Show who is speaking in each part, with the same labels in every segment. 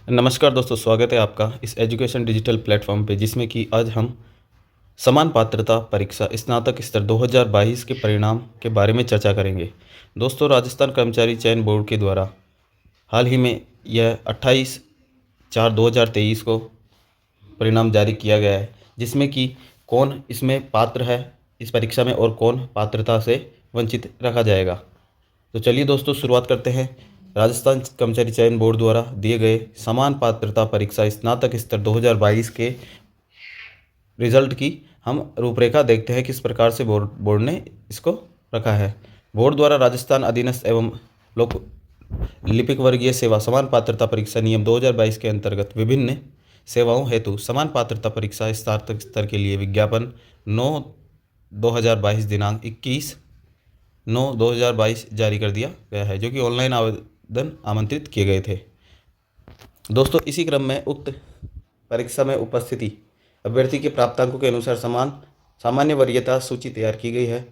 Speaker 1: नमस्कार दोस्तों, स्वागत है आपका इस एजुकेशन डिजिटल प्लेटफॉर्म पे, जिसमें कि आज हम समान पात्रता परीक्षा स्नातक स्तर 2022 के परिणाम के बारे में चर्चा करेंगे। दोस्तों, राजस्थान कर्मचारी चयन बोर्ड के द्वारा हाल ही में यह 28/4/2023 को परिणाम जारी किया गया है, जिसमें कि कौन इसमें पात्र है इस परीक्षा में और कौन पात्रता से वंचित रखा जाएगा। तो चलिए दोस्तों, शुरुआत करते हैं। राजस्थान कर्मचारी चयन बोर्ड द्वारा दिए गए समान पात्रता परीक्षा स्नातक स्तर 2022 के रिजल्ट की हम रूपरेखा देखते हैं, किस प्रकार से बोर्ड ने इसको रखा है। बोर्ड द्वारा राजस्थान अधीनस्थ एवं लोक लिपिक वर्गीय सेवा समान पात्रता परीक्षा नियम 2022 के अंतर्गत विभिन्न सेवाओं हेतु समान पात्रता परीक्षा स्नातक स्तर के लिए विज्ञापन 9/2022 दिनांक 21/9/2022 जारी कर दिया गया है, जो कि ऑनलाइन आवेदन आमंत्रित किए गए थे। दोस्तों, इसी क्रम में उक्त परीक्षा में उपस्थिति अभ्यर्थी के प्राप्तांकों के अनुसार सामान्य वरीयता सूची तैयार की गई है।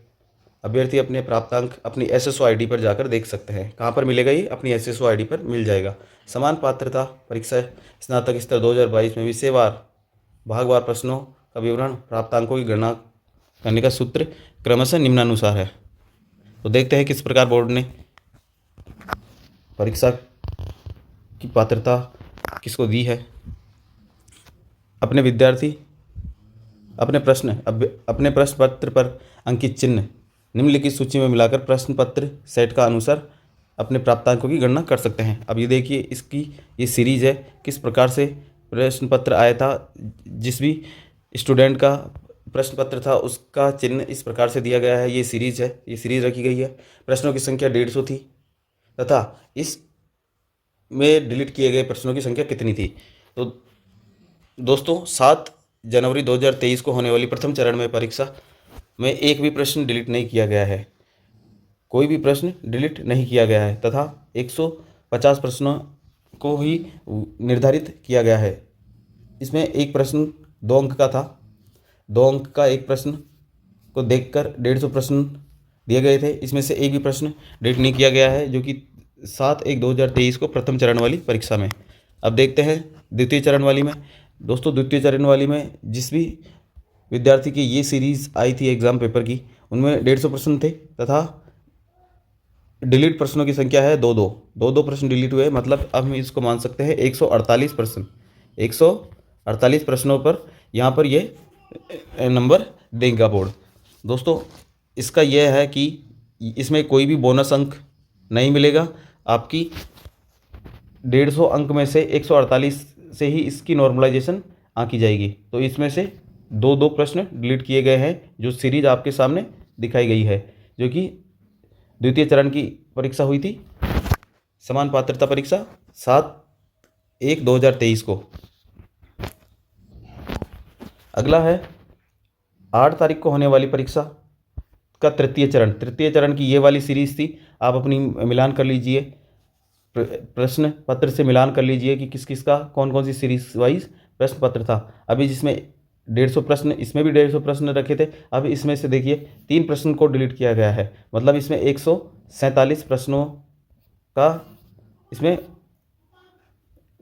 Speaker 1: अभ्यर्थी अपने प्राप्तांक अपनी SSO ID पर जाकर देख सकते हैं। कहाँ पर मिलेगा? ये अपनी SSO ID पर मिल जाएगा। समान पात्रता परीक्षा स्नातक स्तर 2022 में विषयवार भागवार प्रश्नों का विवरण, प्राप्तांकों की गणना करने का सूत्र क्रमशः निम्नानुसार है। तो देखते हैं किस प्रकार बोर्ड ने परीक्षा की पात्रता किसको दी है। अपने विद्यार्थी अपने प्रश्न पत्र पर अंकित चिन्ह निम्नलिखित सूची में मिलाकर प्रश्न पत्र सेट का अनुसार अपने प्राप्तांकों की गणना कर सकते हैं। अब ये देखिए, इसकी ये सीरीज है, किस प्रकार से प्रश्न पत्र आया था। जिस भी स्टूडेंट का प्रश्न पत्र था उसका चिन्ह इस प्रकार से दिया गया है। ये सीरीज है, ये सीरीज रखी गई है। प्रश्नों की संख्या 150 थी तथा इस में डिलीट किए गए प्रश्नों की संख्या कितनी थी। तो दोस्तों, 7 जनवरी 2023 को होने वाली प्रथम चरण में परीक्षा में एक भी प्रश्न डिलीट नहीं किया गया है। कोई भी प्रश्न डिलीट नहीं किया गया है तथा 150 प्रश्नों को ही निर्धारित किया गया है। इसमें एक प्रश्न 2 अंक का था। 2 अंक का एक प्रश्न को देखकर 150 प्रश्न दिए गए थे। इसमें से एक भी प्रश्न डिलीट नहीं किया गया है, जो कि 7/1/2023 को प्रथम चरण वाली परीक्षा में। अब देखते हैं द्वितीय चरण वाली में। दोस्तों, द्वितीय चरण वाली में जिस भी विद्यार्थी की ये सीरीज़ आई थी एग्ज़ाम पेपर की, उनमें 150 प्रश्न थे तथा डिलीट प्रश्नों की संख्या है 2 प्रश्न डिलीट हुए। मतलब अब हम इसको मान सकते हैं 148 प्रश्न, 148 प्रश्नों पर यहाँ पर ये नंबर देगा बोर्ड। दोस्तों, इसका यह है कि इसमें कोई भी बोनस अंक नहीं मिलेगा। आपकी 150 अंक में से 148 से ही इसकी नॉर्मलाइजेशन आंकी जाएगी। तो इसमें से 2 प्रश्न डिलीट किए गए हैं, जो सीरीज आपके सामने दिखाई गई है, जो कि द्वितीय चरण की परीक्षा हुई थी, समान पात्रता परीक्षा 7/1/2023 को। अगला है 8 तारीख को होने वाली परीक्षा का तृतीय चरण की ये वाली सीरीज थी। आप अपनी मिलान कर लीजिए, प्रश्न पत्र से मिलान कर लीजिए कि किस किस का कौन कौन सी सीरीज वाइज प्रश्न पत्र था। अभी जिसमें 150 प्रश्न, इसमें भी 150 प्रश्न रखे थे। अब इसमें से देखिए 3 प्रश्न को डिलीट किया गया है। मतलब इसमें 147 प्रश्नों का, इसमें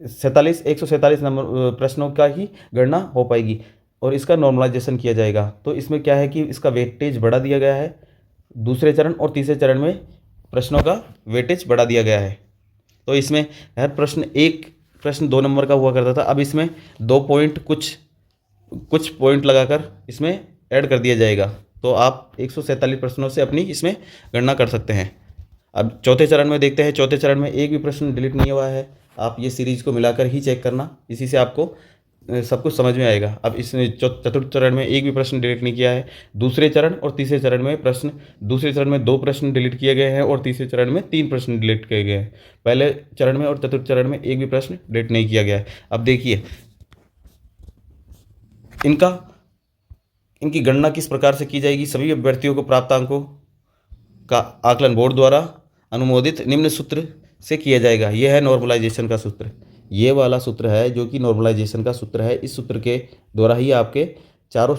Speaker 1: 147 नंबर प्रश्नों का ही गणना हो पाएगी और इसका नॉर्मलाइजेशन किया जाएगा। तो इसमें क्या है कि इसका वेटेज बढ़ा दिया गया है। दूसरे चरण और तीसरे चरण में प्रश्नों का वेटेज बढ़ा दिया गया है। तो इसमें हर प्रश्न 2 नंबर का हुआ करता था। अब इसमें 2 पॉइंट कुछ पॉइंट लगाकर इसमें ऐड कर दिया जाएगा। तो आप 147 प्रश्नों से अपनी इसमें गणना कर सकते हैं। अब चौथे चरण में देखते हैं। चौथे चरण में एक भी प्रश्न डिलीट नहीं हुआ है। आप ये सीरीज़ को मिलाकर ही चेक करना, इसी से आपको सब कुछ समझ में आएगा। अब इसमें चतुर्थ चरण में एक भी प्रश्न डिलीट नहीं किया है। दूसरे चरण और तीसरे चरण में दूसरे चरण में 2 प्रश्न डिलीट किए गए हैं और तीसरे चरण में 3 प्रश्न डिलीट किए गए हैं। पहले चरण में और चतुर्थ चरण में एक भी प्रश्न डिलीट नहीं किया गया है। अब देखिए इनकी गणना किस प्रकार से की जाएगी। सभी अभ्यर्थियों को प्राप्तांकों का आकलन बोर्ड द्वारा अनुमोदित निम्न सूत्र से किया जाएगा। यह है नॉर्मलाइजेशन का सूत्र। ये वाला सूत्र है जो कि नॉर्मलाइजेशन का सूत्र है। इस सूत्र के द्वारा ही आपके चारों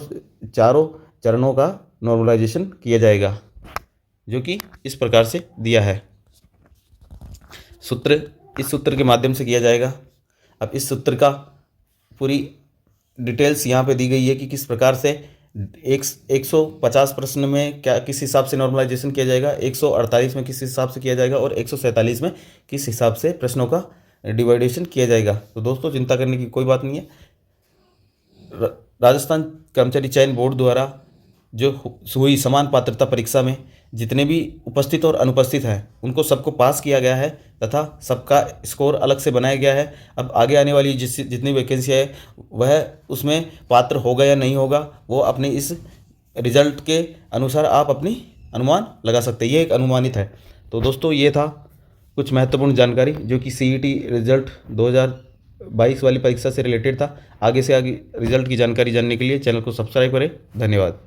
Speaker 1: चरणों का नॉर्मलाइजेशन किया जाएगा, जो कि इस प्रकार से दिया है। इस सूत्र के माध्यम से किया जाएगा। अब इस सूत्र का पूरी डिटेल्स यहाँ पे दी गई है कि किस प्रकार से 150 प्रश्न में क्या किस हिसाब से नॉर्मलाइजेशन किया जाएगा, 148 में किस हिसाब से किया जाएगा और 147 में किस हिसाब से प्रश्नों का डिवाइडेशन किया जाएगा। तो दोस्तों चिंता करने की कोई बात नहीं है। राजस्थान कर्मचारी चयन बोर्ड द्वारा जो हुई समान पात्रता परीक्षा में जितने भी उपस्थित और अनुपस्थित हैं उनको सबको पास किया गया है तथा सबका स्कोर अलग से बनाया गया है। अब आगे आने वाली जितनी वैकेंसी है वह उसमें पात्र होगा या नहीं होगा वो अपने इस रिजल्ट के अनुसार आप अपनी अनुमान लगा सकते हैं। ये एक अनुमानित है। तो दोस्तों ये था कुछ महत्वपूर्ण जानकारी जो कि CET रिजल्ट 2022 वाली परीक्षा से रिलेटेड था। आगे से आगे रिजल्ट की जानकारी जानने के लिए चैनल को सब्सक्राइब करें। धन्यवाद।